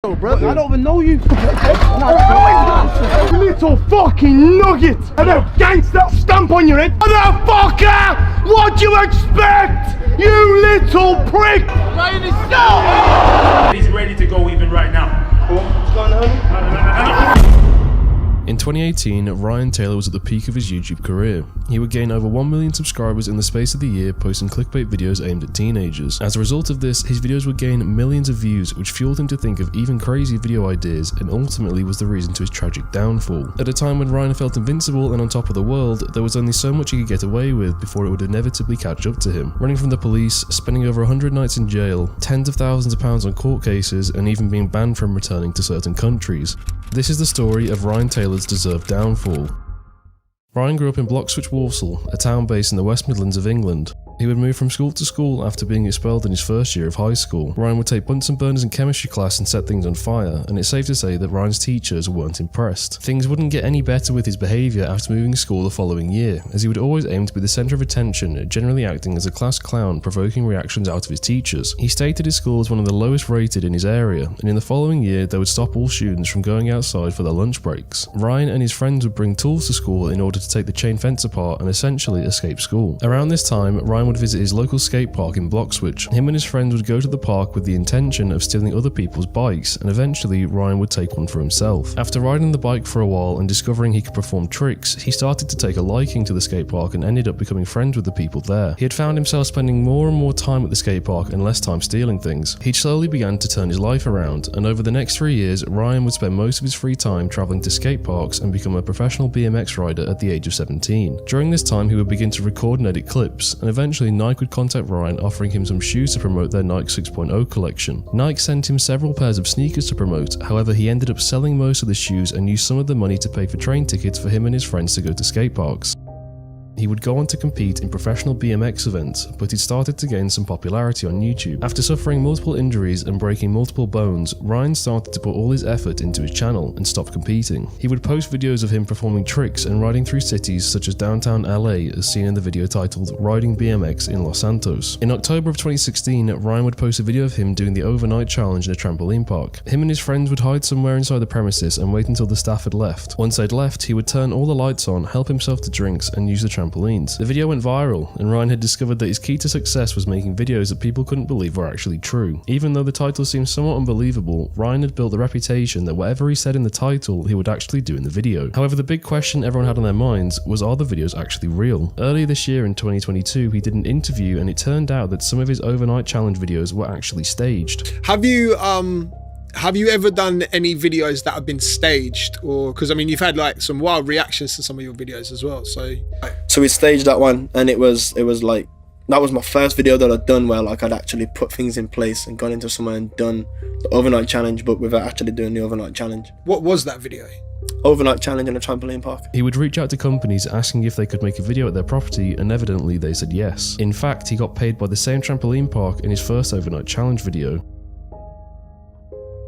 Bro, I don't even know you. You little fucking nugget and a gangster stamp on your head. Motherfucker! What do you expect? You little prick! He's ready to go even right now. What's going on? In 2018, Ryan Taylor was at the peak of his YouTube career. He would gain over 1 million subscribers in the space of the year, posting clickbait videos aimed at teenagers. As a result of this, his videos would gain millions of views, which fueled him to think of even crazy video ideas and ultimately was the reason to his tragic downfall. At a time when Ryan felt invincible and on top of the world, there was only so much he could get away with before it would inevitably catch up to him. Running from the police, spending over 100 nights in jail, tens of thousands of pounds on court cases, and even being banned from returning to certain countries. This is the story of Ryan Taylor's deserved downfall. Ryan grew up in Bloxwich, Walsall, a town based in the West Midlands of England. He would move from school to school after being expelled in his first year of high school. Ryan would take Bunsen burners in chemistry class and set things on fire, and it's safe to say that Ryan's teachers weren't impressed. Things wouldn't get any better with his behaviour after moving school the following year, as he would always aim to be the centre of attention, generally acting as a class clown, provoking reactions out of his teachers. He stated his school was one of the lowest rated in his area, and in the following year they would stop all students from going outside for their lunch breaks. Ryan and his friends would bring tools to school in order to take the chain fence apart and essentially escape school. Around this time, Ryan would visit his local skate park in Bloxwich. Him and his friends would go to the park with the intention of stealing other people's bikes, and eventually Ryan would take one for himself. After riding the bike for a while and discovering he could perform tricks, he started to take a liking to the skate park and ended up becoming friends with the people there. He had found himself spending more and more time at the skate park and less time stealing things. He slowly began to turn his life around, and over the next 3 years, Ryan would spend most of his free time travelling to skate parks and become a professional BMX rider at the age of 17. During this time, he would begin to record and edit clips, and eventually Nike would contact Ryan offering him some shoes to promote their Nike 6.0 collection. Nike sent him several pairs of sneakers to promote, however he ended up selling most of the shoes and used some of the money to pay for train tickets for him and his friends to go to skate parks. He would go on to compete in professional BMX events, but he started to gain some popularity on YouTube. After suffering multiple injuries and breaking multiple bones, Ryan started to put all his effort into his channel and stopped competing. He would post videos of him performing tricks and riding through cities such as downtown LA, as seen in the video titled Riding BMX in Los Santos. In October of 2016, Ryan would post a video of him doing the overnight challenge in a trampoline park. Him and his friends would hide somewhere inside the premises and wait until the staff had left. Once they'd left, he would turn all the lights on, help himself to drinks, and use the trampolines. The video went viral, and Ryan had discovered that his key to success was making videos that people couldn't believe were actually true. Even though the title seemed somewhat unbelievable, Ryan had built the reputation that whatever he said in the title, he would actually do in the video. However, the big question everyone had on their minds was, are the videos actually real? Earlier this year in 2022, he did an interview, and it turned out that some of his overnight challenge videos were actually staged. Have you ever done any videos that have been staged? Or because I mean, you've had like some wild reactions to some of your videos as well. So we staged that one, and it was like, that was my first video that I'd done where like I'd actually put things in place and gone into somewhere and done the overnight challenge, but without actually doing the overnight challenge. What was that video? Overnight challenge in a trampoline park. He would reach out to companies asking if they could make a video at their property, and evidently they said yes. In fact, he got paid by the same trampoline park in his first overnight challenge video.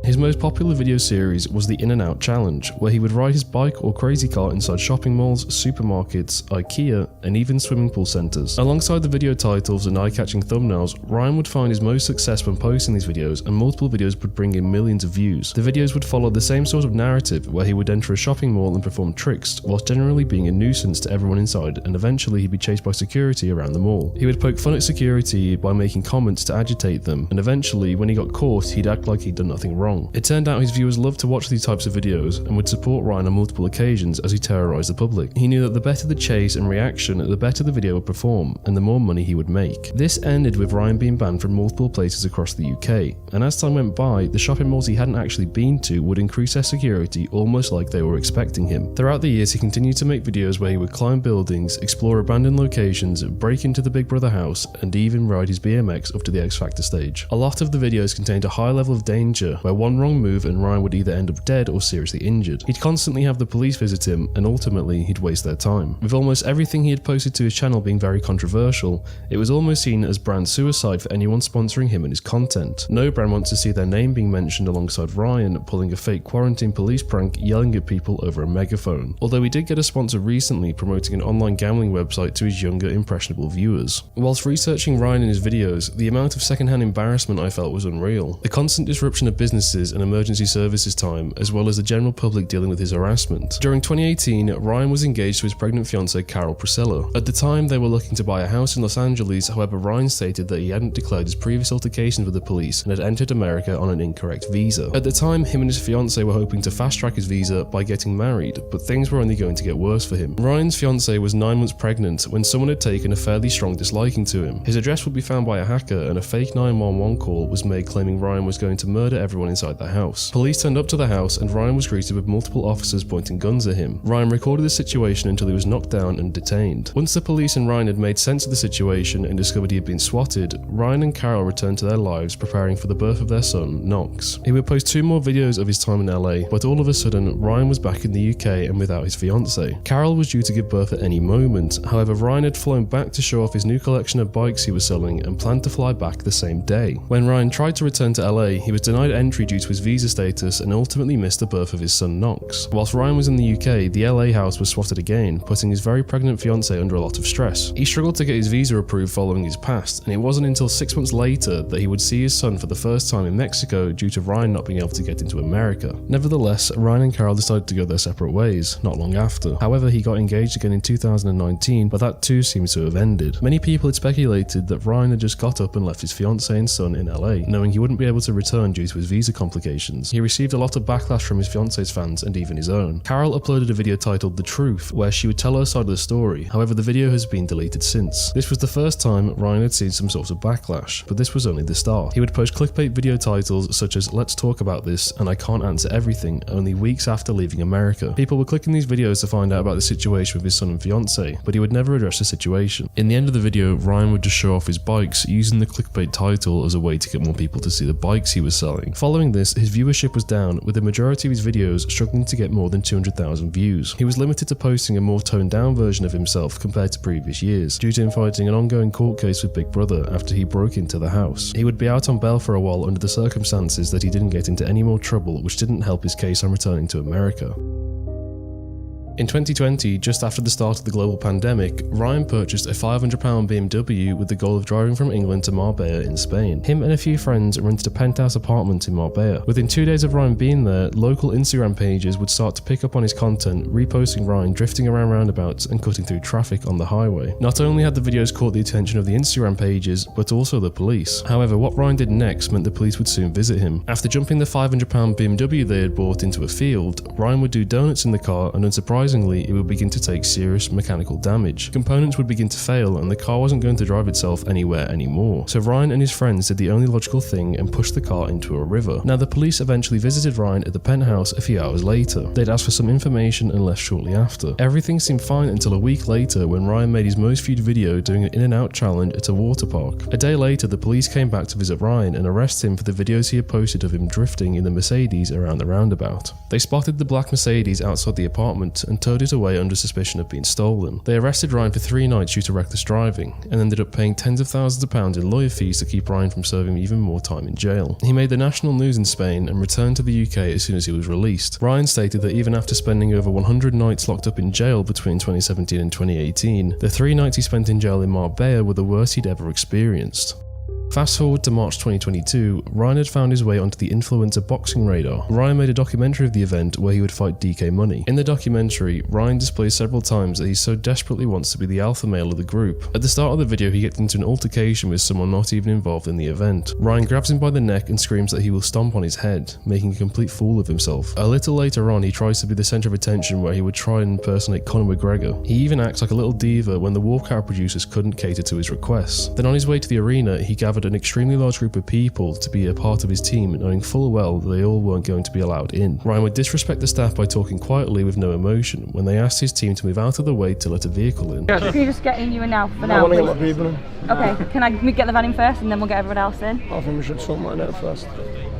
His most popular video series was the In and Out Challenge, where he would ride his bike or crazy car inside shopping malls, supermarkets, IKEA, and even swimming pool centres. Alongside the video titles and eye-catching thumbnails, Ryan would find his most success when posting these videos, and multiple videos would bring in millions of views. The videos would follow the same sort of narrative, where he would enter a shopping mall and perform tricks, whilst generally being a nuisance to everyone inside, and eventually he'd be chased by security around the mall. He would poke fun at security by making comments to agitate them, and eventually, when he got caught, he'd act like he'd done nothing wrong. It turned out his viewers loved to watch these types of videos and would support Ryan on multiple occasions as he terrorised the public. He knew that the better the chase and reaction, the better the video would perform, and the more money he would make. This ended with Ryan being banned from multiple places across the UK, and as time went by, the shopping malls he hadn't actually been to would increase their security almost like they were expecting him. Throughout the years, he continued to make videos where he would climb buildings, explore abandoned locations, break into the Big Brother house, and even ride his BMX up to the X Factor stage. A lot of the videos contained a high level of danger, where one wrong move and Ryan would either end up dead or seriously injured. He'd constantly have the police visit him, and ultimately he'd waste their time. With almost everything he had posted to his channel being very controversial, it was almost seen as brand suicide for anyone sponsoring him and his content. No brand wants to see their name being mentioned alongside Ryan pulling a fake quarantine police prank yelling at people over a megaphone. Although he did get a sponsor recently promoting an online gambling website to his younger impressionable viewers. Whilst researching Ryan and his videos, the amount of secondhand embarrassment I felt was unreal. The constant disruption of business cases and emergency services time, as well as the general public dealing with his harassment. During 2018, Ryan was engaged to his pregnant fiancée Carol Priscilla. At the time, they were looking to buy a house in Los Angeles, however Ryan stated that he hadn't declared his previous altercations with the police and had entered America on an incorrect visa. At the time, him and his fiancée were hoping to fast-track his visa by getting married, but things were only going to get worse for him. Ryan's fiancée was 9 months pregnant when someone had taken a fairly strong disliking to him. His address would be found by a hacker and a fake 911 call was made claiming Ryan was going to murder everyone inside the house. Police turned up to the house and Ryan was greeted with multiple officers pointing guns at him. Ryan recorded the situation until he was knocked down and detained. Once the police and Ryan had made sense of the situation and discovered he had been swatted, Ryan and Carol returned to their lives preparing for the birth of their son, Knox. He would post 2 more videos of his time in LA, but all of a sudden Ryan was back in the UK and without his fiancée. Carol was due to give birth at any moment, however Ryan had flown back to show off his new collection of bikes he was selling and planned to fly back the same day. When Ryan tried to return to LA, he was denied entry due to his visa status and ultimately missed the birth of his son Knox. Whilst Ryan was in the UK, the LA house was swatted again, putting his very pregnant fiancée under a lot of stress. He struggled to get his visa approved following his past, and it wasn't until 6 months later that he would see his son for the first time in Mexico due to Ryan not being able to get into America. Nevertheless, Ryan and Carol decided to go their separate ways, not long after. However, he got engaged again in 2019, but that too seems to have ended. Many people had speculated that Ryan had just got up and left his fiancée and son in LA, knowing he wouldn't be able to return due to his visa complications. He received a lot of backlash from his fiancée's fans and even his own. Carol uploaded a video titled The Truth, where she would tell her side of the story. However, the video has been deleted since. This was the first time Ryan had seen some sort of backlash, but this was only the start. He would post clickbait video titles such as "Let's talk about this" and "I can't answer everything" only weeks after leaving America. People were clicking these videos to find out about the situation with his son and fiancée, but he would never address the situation. In the end of the video, Ryan would just show off his bikes using the clickbait title as a way to get more people to see the bikes he was selling. Following this, his viewership was down, with the majority of his videos struggling to get more than 200,000 views. He was limited to posting a more toned down version of himself compared to previous years, due to him fighting an ongoing court case with Big Brother after he broke into the house. He would be out on bail for a while under the circumstances that he didn't get into any more trouble, which didn't help his case on returning to America. In 2020, just after the start of the global pandemic, Ryan purchased a £500 BMW with the goal of driving from England to Marbella in Spain. Him and a few friends rented a penthouse apartment in Marbella. Within 2 days of Ryan being there, local Instagram pages would start to pick up on his content, reposting Ryan drifting around roundabouts and cutting through traffic on the highway. Not only had the videos caught the attention of the Instagram pages, but also the police. However, what Ryan did next meant the police would soon visit him. After jumping the £500 BMW they had bought into a field, Ryan would do donuts in the car and unsurprisingly, it would begin to take serious mechanical damage. Components would begin to fail and the car wasn't going to drive itself anywhere anymore. So Ryan and his friends did the only logical thing and pushed the car into a river. Now the police eventually visited Ryan at the penthouse a few hours later. They'd asked for some information and left shortly after. Everything seemed fine until a week later when Ryan made his most viewed video doing an in and out challenge at a water park. A day later, the police came back to visit Ryan and arrest him for the videos he had posted of him drifting in the Mercedes around the roundabout. They spotted the black Mercedes outside the apartment and towed it away under suspicion of being stolen. They arrested Ryan for 3 nights due to reckless driving and ended up paying tens of thousands of pounds in lawyer fees to keep Ryan from serving even more time in jail. He made the national news in Spain and returned to the UK as soon as he was released. Ryan stated that even after spending over 100 nights locked up in jail between 2017 and 2018, the 3 nights he spent in jail in Marbella were the worst he'd ever experienced. Fast forward to March 2022, Ryan had found his way onto the influencer boxing radar. Ryan made a documentary of the event where he would fight DK Money. In the documentary, Ryan displays several times that he so desperately wants to be the alpha male of the group. At the start of the video, he gets into an altercation with someone not even involved in the event. Ryan grabs him by the neck and screams that he will stomp on his head, making a complete fool of himself. A little later on, he tries to be the center of attention where he would try and impersonate Conor McGregor. He even acts like a little diva when the walkout producers couldn't cater to his requests. Then on his way to the arena, he gathered an extremely large group of people to be a part of his team, knowing full well that they all weren't going to be allowed in. Ryan would disrespect the staff by talking quietly with no emotion when they asked his team to move out of the way to let a vehicle in. Can you just get in you and now for now? I want to get my people in. Okay, can I get the van in first and then we'll get everyone else in? I think we should sort mine out first.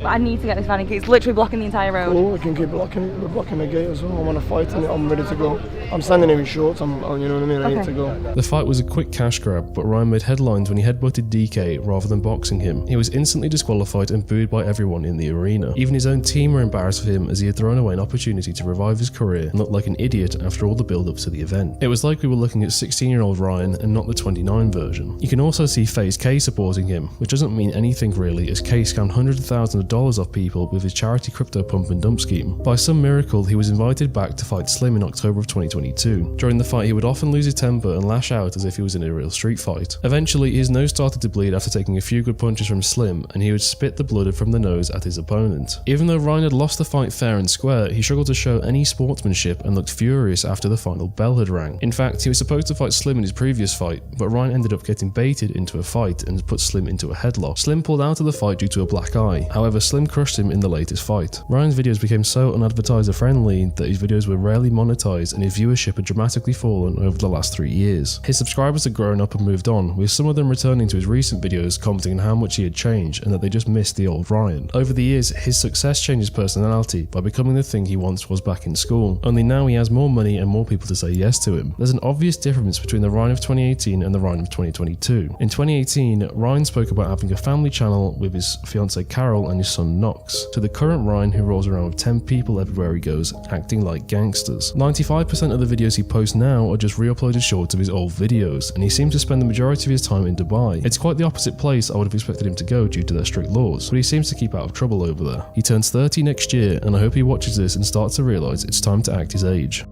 But I need to get this van in because it's literally blocking the entire road. Cool, we can keep blocking it. We're blocking the gate as well. I want to fight in it. I'm ready to go. I'm standing here in shorts. You know what I mean? I need to go. The fight was a quick cash grab, but Ryan made headlines when he headbutted DK rather than boxing him. He was instantly disqualified and booed by everyone in the arena. Even his own team were embarrassed of him as he had thrown away an opportunity to revive his career and looked like an idiot after all the build-up to the event. It was like we were looking at 16-year-old Ryan and not the 29 version. You can also see FaZe K supporting him, which doesn't mean anything really, as K scammed hundreds of thousands of dollars off people with his charity crypto pump and dump scheme. By some miracle, he was invited back to fight Slim in October of 2022. During the fight, he would often lose his temper and lash out as if he was in a real street fight. Eventually, his nose started to bleed after taking a few good punches from Slim, and he would spit the blood from the nose at his opponent. Even though Ryan had lost the fight fair and square, he struggled to show any sportsmanship and looked furious after the final bell had rang. In fact, he was supposed to fight Slim in his previous fight, but Ryan ended up getting baited into a fight and put Slim into a headlock. Slim pulled out of the fight due to a black eye. However, Slim crushed him in the latest fight. Ryan's videos became so unadvertiser friendly that his videos were rarely monetized and his viewership had dramatically fallen over the last 3 years. His subscribers had grown up and moved on, with some of them returning to his recent videos commenting on how much he had changed and that they just missed the old Ryan. Over the years, his success changed his personality by becoming the thing he once was back in school, only now he has more money and more people to say yes to him. There's an obvious difference between the Ryan of 2018 and the Ryan of 2022. In 2018, Ryan spoke about having a family channel with his fiancée Carol and his son Knox, to the current Ryan who rolls around with 10 people everywhere he goes, acting like gangsters. 95% of the videos he posts now are just re-uploaded shorts of his old videos, and he seems to spend the majority of his time in Dubai. It's quite the opposite place I would have expected him to go due to their strict laws, but he seems to keep out of trouble over there. He turns 30 next year, and I hope he watches this and starts to realise it's time to act his age.